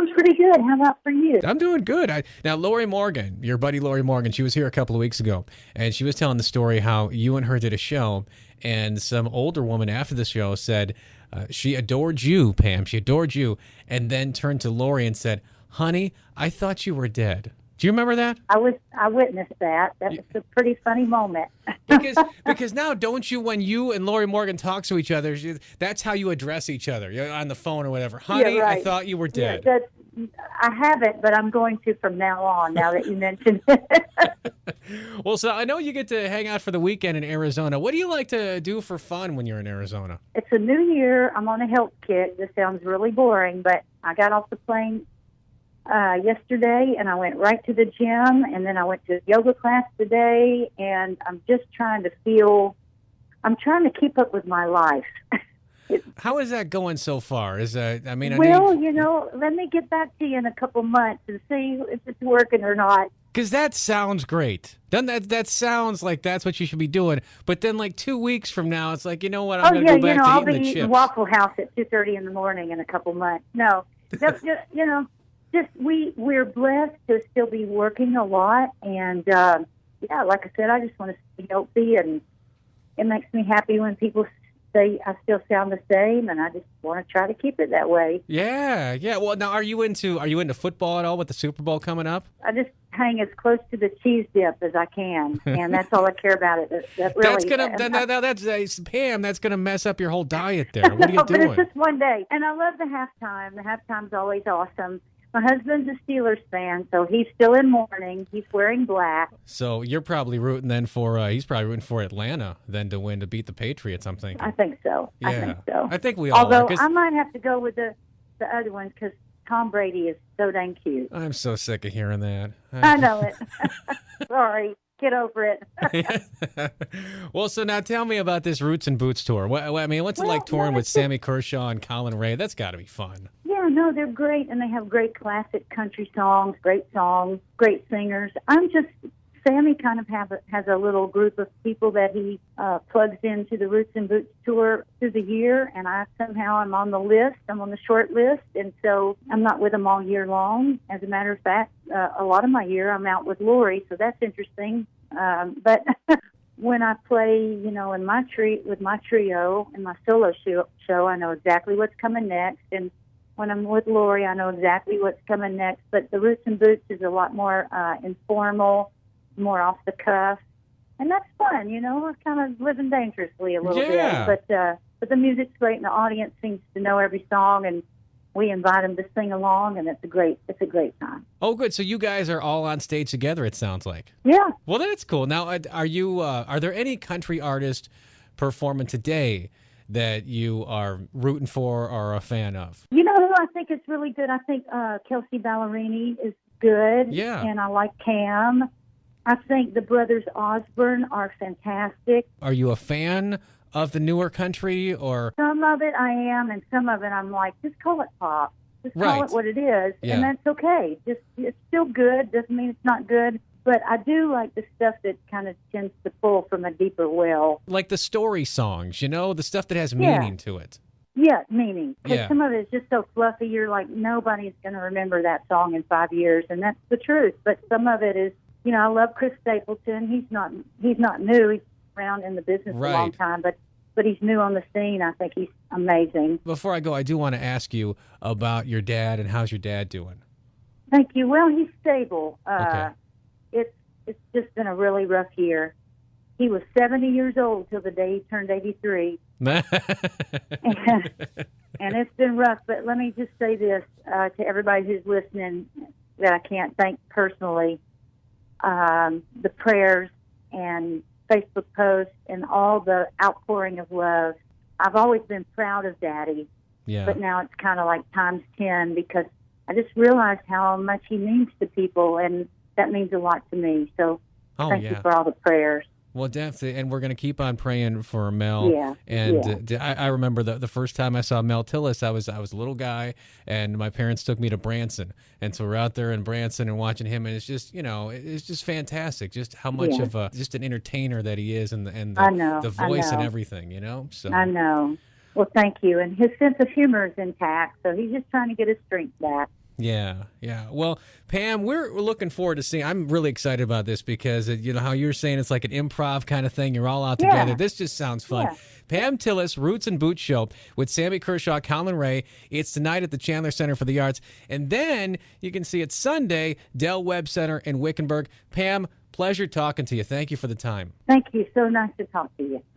I'm pretty good. How about for you? I'm doing good. Now, Lori Morgan, your buddy Lori Morgan, she was here a couple of weeks ago, and she was telling the story how you and her did a show, and some older woman after the show said she adored you, Pam. She adored you, and then turned to Lori and said, "Honey, I thought you were dead." Do you remember that? I witnessed that. That was a pretty funny moment. Because now, don't you, when you and Lori Morgan talk to each other, that's how you address each other, on the phone or whatever. Honey, Yeah, right. I thought you were dead. Yeah, I haven't, but I'm going to from now on, now that you mentioned it. Well, so I know you get to hang out for the weekend in Arizona. What do you like to do for fun when you're in Arizona? It's a new year. I'm on a health kick. This sounds really boring, but I got off the plane yesterday, and I went right to the gym, and then I went to a yoga class today, and I'm just trying to keep up with my life. How is that going so far? Let me get back to you in a couple months and see if it's working or not. Because that sounds great. That sounds like that's what you should be doing. But then, like 2 weeks from now, it's like, you know what? I'm going to go back to I'll eating be the eating chips. Waffle House at 2:30 in the morning in a couple months. No, we're blessed to still be working a lot, and like I said, I just want to stay healthy, and it makes me happy when people say I still sound the same, and I just want to try to keep it that way. Yeah. Well, now, are you into football at all with the Super Bowl coming up? I just hang as close to the cheese dip as I can, and that's all I care about. Pam. That's gonna mess up your whole diet there. What are you doing? But it's just one day, and I love the halftime. The halftime's always awesome. My husband's a Steelers fan, so he's still in mourning. He's wearing black. So you're probably rooting then for he's probably rooting for Atlanta then to win, to beat the Patriots, I'm thinking. I think so. Yeah. I think we all are. Although I might have to go with the other ones because Tom Brady is so dang cute. I'm so sick of hearing that. I know it. Sorry. Get over it. Well, so now tell me about this Roots and Boots tour. What's it like touring with Sammy Kershaw and Colin Ray? That's got to be fun. Yeah, no, they're great, and they have great classic country songs, great singers. Sammy kind of has a little group of people that he plugs into the Roots and Boots tour through the year, and I'm on the list. I'm on the short list, and so I'm not with them all year long. As a matter of fact, a lot of my year I'm out with Lori, so that's interesting. But when I play, in with my trio and my solo show, I know exactly what's coming next, and when I'm with Lori, I know exactly what's coming next. But the Roots and Boots is a lot more informal, more off the cuff, and that's fun. We're kind of living dangerously a little bit, but the music's great, and the audience seems to know every song, and we invite them to sing along, and it's a great time. Oh, good. So you guys are all on stage together, it sounds like. Yeah. Well, that's cool. Now, are there any country artists performing today that you are rooting for or a fan of? Who I think is really good? I think Kelsey Ballerini is good. Yeah. And I like Cam. I think the brothers Osborne are fantastic. Are you a fan of the newer country, or? Some of it I am, and some of it I'm like, just call it pop. Just call it what it is, and that's okay. It's still good. Doesn't mean it's not good. But I do like the stuff that kind of tends to pull from a deeper well. Like the story songs, the stuff that has meaning to it. Yeah, meaning. Because some of it is just so fluffy, you're like, nobody's going to remember that song in 5 years, and that's the truth. But some of it is, I love Chris Stapleton. He's not new. He's around in the business a long time, but he's new on the scene. I think he's amazing. Before I go, I do want to ask you about your dad, and how's your dad doing? Thank you. Well, he's stable. Okay. It's just been a really rough year. He was 70 years old till the day he turned 83. and it's been rough, but let me just say this to everybody who's listening that I can't thank personally. The prayers and Facebook posts and all the outpouring of love. I've always been proud of Daddy, but now it's kind of like times 10 because I just realized how much he means to people, and that means a lot to me. So thank you for all the prayers. Well, definitely, and we're going to keep on praying for Mel. I remember the first time I saw Mel Tillis, I was a little guy, and my parents took me to Branson, and so we're out there in Branson and watching him, and it's just it's just fantastic, just how much of just an entertainer that he is, and the voice and everything, So I know. Well, thank you, and his sense of humor is intact, so he's just trying to get his strength back. Yeah, yeah. Well, Pam, we're looking forward to seeing. I'm really excited about this because you know how you're saying it's like an improv kind of thing. You're all out together. Yeah. This just sounds fun. Yeah. Pam Tillis, Roots and Boots Show with Sammy Kershaw, Colin Ray. It's tonight at the Chandler Center for the Arts, and then you can see it Sunday, Dell Webb Center in Wickenburg. Pam, pleasure talking to you. Thank you for the time. Thank you. So nice to talk to you.